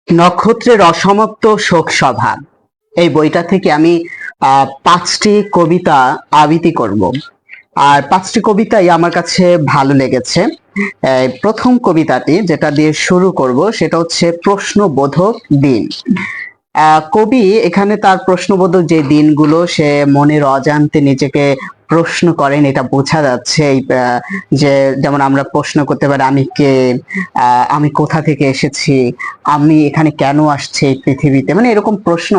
নক্ষত্রের অসমাপ্ত শোক সভা এই বইটা থেকে আমি 5টি কবিতা আবৃত্তি করব। আর 5টি কবিতাই আমার কাছে ভালো লেগেছে। প্রথম কবিতাটি যেটা দিয়ে শুরু করব সেটা হচ্ছে প্রশ্নবোধক দিন। কবি এখানে তার প্রশ্নবোধক যে দিনগুলো সে মনের অজান্তে নিজেকে প্রশ্ন করেন, এটা বোঝা যাচ্ছে। যে যেমন আমরা প্রশ্ন করতে পারি আমি কে, আমি কোথা থেকে এসেছি, আমি এখানে কেন আসছি এই পৃথিবীতে, মানে এরকম প্রশ্ন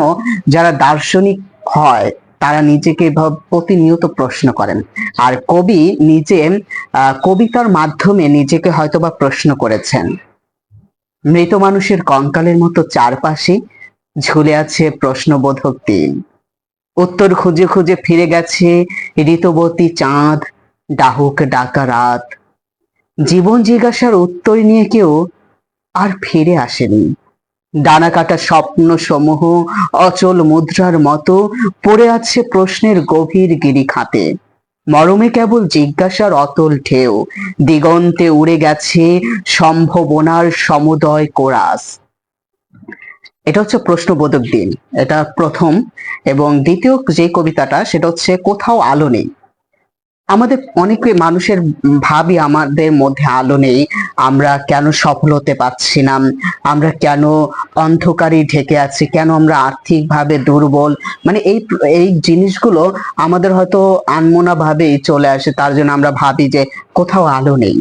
যারা দার্শনিক হয় তারা নিজেকে এভাবে প্রতিনিয়ত প্রশ্ন করেন। আর কবি নিজে কবিতার মাধ্যমে নিজেকে হয়তোবা প্রশ্ন করেছেন। মৃত মানুষের কঙ্কালের মতো চারপাশে ঝুলে আছে প্রশ্নবোধক দিন। উত্তর খুঁজে খুঁজে ফিরে গেছে ঋতুবতী চাঁদ, ডাহুক ডাকা রাত। জীবন জিজ্ঞাসার উত্তর নিয়ে কেউ আর ফিরে আসেনি। ডানা কাটা স্বপ্ন সমূহ অচল মুদ্রার মতো পড়ে আছে প্রশ্নের গভীর গিরিখাতে। মরমে কেবল জিজ্ঞাসার অতল ঢেউ, দিগন্তে উড়ে গেছে সম্ভাবনার সমুদয় কোরাস। এটা হচ্ছে প্রশ্নবোধক দিন, এটা প্রথম। এবং দ্বিতীয় যে কবিতাটা সেটা হচ্ছে কোথাও আলো নেই। আমাদের অনেকে মানুষের ভাবি আমাদের মধ্যে আলো নেই, আমরা কেন সফল হতে পারছি না, আমরা কেন অন্ধকারে ঢেকে আছি, কেন আমরা আর্থিকভাবে দুর্বল, মানে এই এই জিনিসগুলো আমাদের হয়তো আনমনা ভাবেই চলে আসে। তার জন্য আমরা ভাবি যে কোথাও আলো নেই,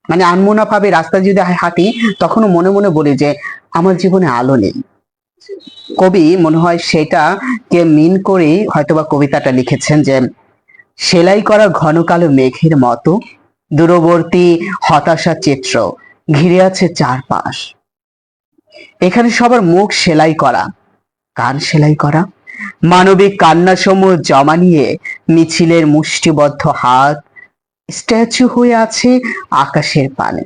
মানে আনমনা ভাবে রাস্তায় যদি হাঁটি তখনও মনে মনে বলি যে আমার জীবনে আলো নেই। কবি মনে হয় সেটা কে মিন করেই হয়তোবা কবিতাটা লিখেছেন যে সেলাই করা ঘন কালো মেঘের মতো দূরবর্তী হতাশা চিত্র ঘিরে আছে চারপাশ। এখানে সবার মুখ সেলাই করা, কান সেলাই করা, মানবিক কান্না সমূহ জমা নিয়ে মিছিলের মুষ্টিবদ্ধ হাত স্ট্যাচু হয়ে আছে আকাশের পানে।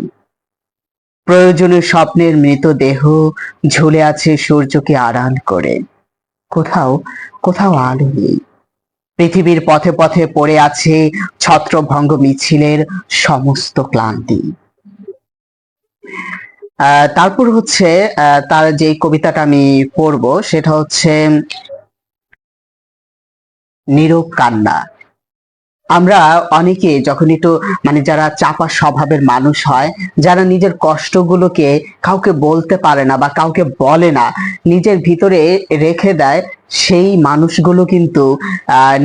প্রয়োজনীয় স্বপ্নের মৃতদেহ ঝুলে আছে সূর্যকে আড়াল করে। কোথাও কোথাও আলো নেই। পৃথিবীর পথে পথে পড়ে আছে ছত্রভঙ্গ মিছিলের সমস্ত ক্লান্তি। তারপর হচ্ছে তার যে কবিতাটা আমি পড়বো সেটা হচ্ছে নীরব কান্না। আমরা অনেকে যখন একটু মানে যারা চাপা স্বভাবের মানুষ হয়, যারা নিজের কষ্টগুলোকে কাউকে বলতে পারে না বা কাউকে বলে না, নিজের ভিতরে রেখে দেয়, সেই মানুষগুলো কিন্তু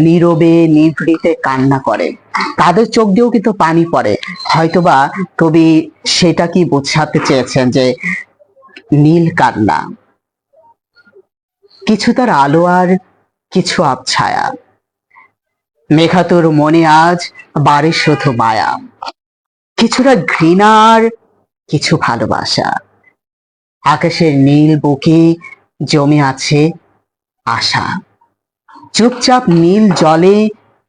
নীরবে নিভৃতে কান্না করে। তাদের চোখ দিয়েও কিন্তু পানি পড়ে। হয়তোবা কবি সেটা কি বোঝাতে চেয়েছেন যে নীল কান্না, কিছু তার আলো আর কিছু আবছায়া। মেঘাতুর মনে আজ বাড়ে শুধু মায়া, কিছুটা ঘৃণার কিছু ভালোবাসা। আকাশের নীল বুকে জমে আছে আশা। চুপচাপ নীল জলে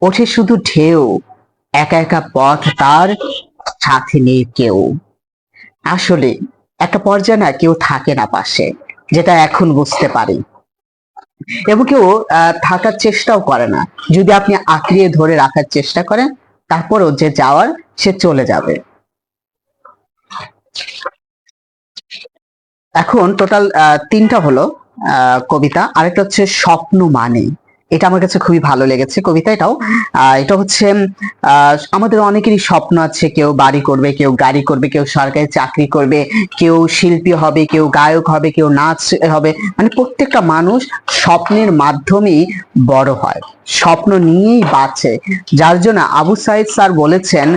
ওঠে শুধু ঢেউ, একা একা পথ তার, সাথে নেই কেউ। আসলে একটা পর্যায়ে না কেউ থাকে না পাশে, যেটা এখন বুঝতে পারি। এবং কেউ থাকার চেষ্টাও করে না। যদি আপনি আঁকড়িয়ে ধরে রাখার চেষ্টা করেন, তারপরেও যে যাওয়ার সে চলে যাবে। এখন টোটাল 3টা হলো কবিতা। আরেকটা হচ্ছে স্বপ্ন মানে, এটা আমার কাছে খুবই ভালো লেগেছে কবিতা। এটাও এটা হচ্ছে আমাদের অনেকেরই স্বপ্ন আছে, কেউ বাড়ি করবে, কেউ গাড়ি করবে, কেউ সরকারি চাকরি করবে, কেউ শিল্পী হবে, কেউ গায়ক হবে, কেউ নাচ হবে, মানে প্রত্যেকটা মানুষ স্বপ্নের মাধ্যমেই বড় হয়, স্বপ্ন নিয়েই বাঁচে। যার জন্য আবু সাইদ স্যার বলেছেন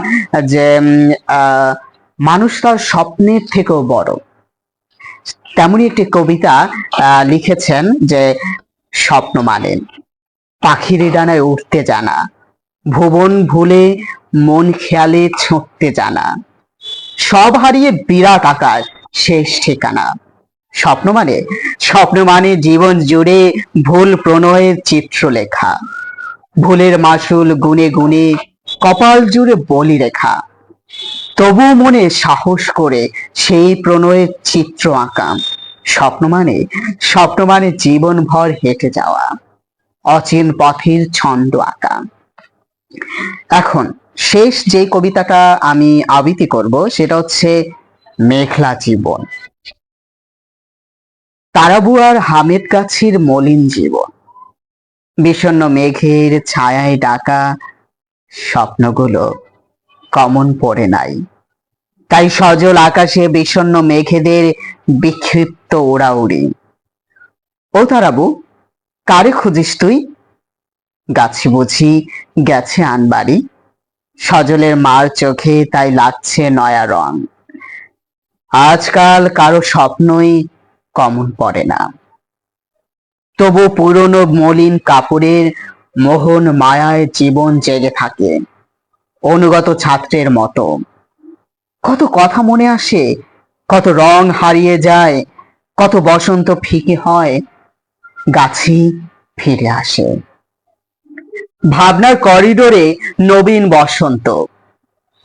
যে মানুষ তার স্বপ্নের থেকেও বড়। তেমনই একটি কবিতা লিখেছেন যে স্বপ্ন মানে পাখির ডানায় উঠতে জানা, ভুবন ভুলে মন খেয়ালে ছুঁটতে জানা, সব হারিয়ে বিরাট আকাশ শেষ ঠিকানা। স্বপ্ন মানে, স্বপ্ন মানে জীবন জুড়ে ভুল প্রণয়ের চিত্র লেখা, ভুলের মাসুল গুনে গুনে কপাল জুড়ে বলি রেখা, তবু মনে সাহস করে সেই প্রণয়ের চিত্র আঁকা। স্বপ্ন মানে, স্বপ্ন মানে জীবন ভর হেঁটে যাওয়া, অচিন পথের ছন্দ আঁকা। এখন শেষ যে কবিতাটা আমি আবৃত্তি করব সেটা হচ্ছে মেঘলা জীবন। তারাবু আর হামেদ গাছির মলিন জীবন, বিষণ্ণ মেঘের ছায়ায় ডাকা স্বপ্নগুলো কমন পড়ে নাই। তাই সজল আকাশে বিষণ্ণ মেঘেদের বিক্ষিপ্ত ওড়াউড়ি। ও তারাবু, কারে খুঁজিস তুই? গাছি বুঝি গেছে আনবাড়ি, সজলের মার চোখে তাই লাগছে নয়া রং। আজকাল কারো স্বপ্নই কমন পড়ে না, তবু পুরনো মলিন কাপড়ের মোহন মায়ায় জীবন জেগে থাকে অনুগত ছাত্রের মতো। কত কথা মনে আসে, কত রং হারিয়ে যায়, কত বসন্ত ফিকে হয়, গাছি ফিরে আসে। ভাবনার করিডোরে নবীন বসন্ত,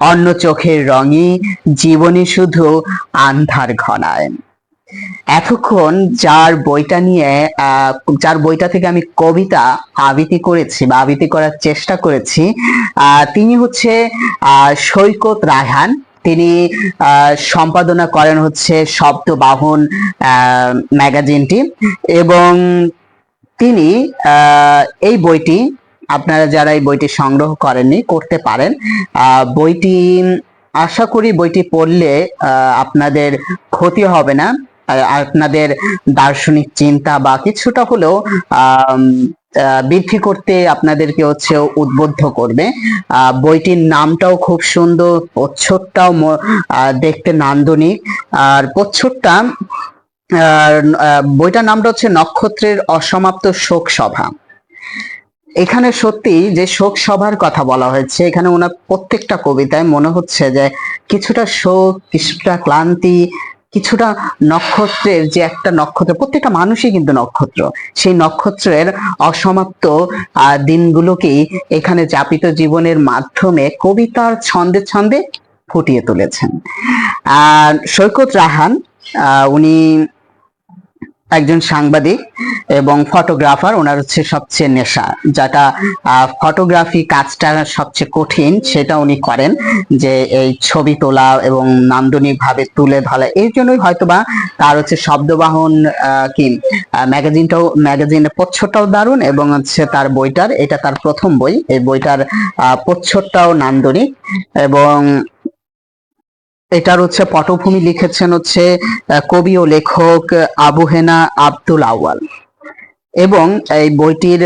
অন্য চোখের রঙে জীবনে শুধু আন্ধার ঘনায়। এতক্ষণ যার বইটা থেকে আমি কবিতা আবৃত্তি করেছি বা আবৃত্তি করার চেষ্টা করেছি, তিনি হচ্ছে সৈকত রায়হান। তিনি সম্পাদনা করেন হচ্ছে শব্দবাহন ম্যাগাজিনটি, এবং তিনি এই বইটি, আপনারা যারা এই বইটি সংগ্রহ করেননি করতে পারেন। বইটি আশা করি বইটি পড়লে আপনাদের ক্ষতি হবে না, আপনাদের দার্শনিক চিন্তা বা কিছুটা হলেও বৃদ্ধি করতে আপনাদেরকে হচ্ছে উদ্বুদ্ধ করবে। বইটির নামটাও খুব সুন্দর, প্রচ্ছদটাও দেখতে নান্দনিক। আর প্রচ্ছদটা, বইটার নামটা হচ্ছে নক্ষত্রের অসমাপ্ত শোক সভা। এখানে সত্যি যে শোক সভার কথা বলা হয়েছে, এখানে ওনার প্রত্যেকটা কবিতায় মনে হচ্ছে যে কিছুটা শোক, কিছুটা ক্লান্তি, কিছুটা নক্ষত্রের যে একটা নক্ষত্র, প্রত্যেকটা মানুষই কিন্তু নক্ষত্র, সেই নক্ষত্রের অসমাপ্ত দিনগুলোকেই এখানে যাপিত জীবনের মাধ্যমে কবিতার ছন্দে ছন্দে ফুটিয়ে তুলেছেন। সৈকত রায়হান উনি একজন সাংবাদিক এবং ফটোগ্রাফার। ওনার হচ্ছে সবচেয়ে নেশা, যেটা ফটোগ্রাফি কাজটা সবচেয়ে কঠিন, সেটা উনি করেন, যে এই ছবি তোলা এবং নান্দনিক ভাবে তুলে ধরা। এই জন্যই হয়তোবা তার হচ্ছে শব্দবাহন ম্যাগাজিনের প্রচ্ছদটাও দারুণ, এবং হচ্ছে তার বইটার, এটা তার প্রথম বই, এই বইটার প্রচ্ছদটাও নান্দনিক। এবং এটার হচ্ছে পটভূমি লিখেছেন হচ্ছে কবি ও লেখক আবু হেনা আব্দুল আউয়াল, এবং এই বইটির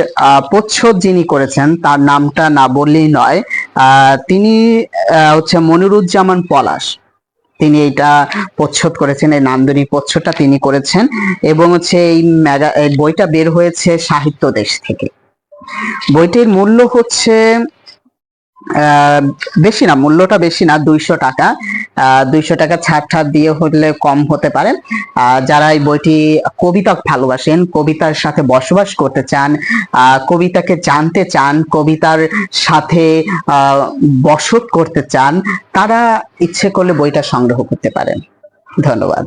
প্রচ্ছদ যিনি করেছেন তার নামটা না বললেই নয়, তিনি হচ্ছে মনিরুজ্জামান পলাশ। তিনি এইটা প্রচ্ছদ করেছেন, এই নান্দনিক প্রচ্ছদটা তিনি করেছেন, এবং হচ্ছে এই বইটা বের হয়েছে সাহিত্য দেশ থেকে। বইটির মূল্য হচ্ছে বেশি না, মূল্যটা বেশি না, 200 টাকা। 200 টাকা ছাড় দিয়ে হলে কম হতে পারে। যারা এই বইটি কবিতা ভালোবাসেন, কবিতার সাথে বসবাস করতে চান, কবিতাকে জানতে চান, কবিতার সাথে বসত করতে চান, তারা ইচ্ছে করলে বইটা সংগ্রহ করতে পারেন। ধন্যবাদ।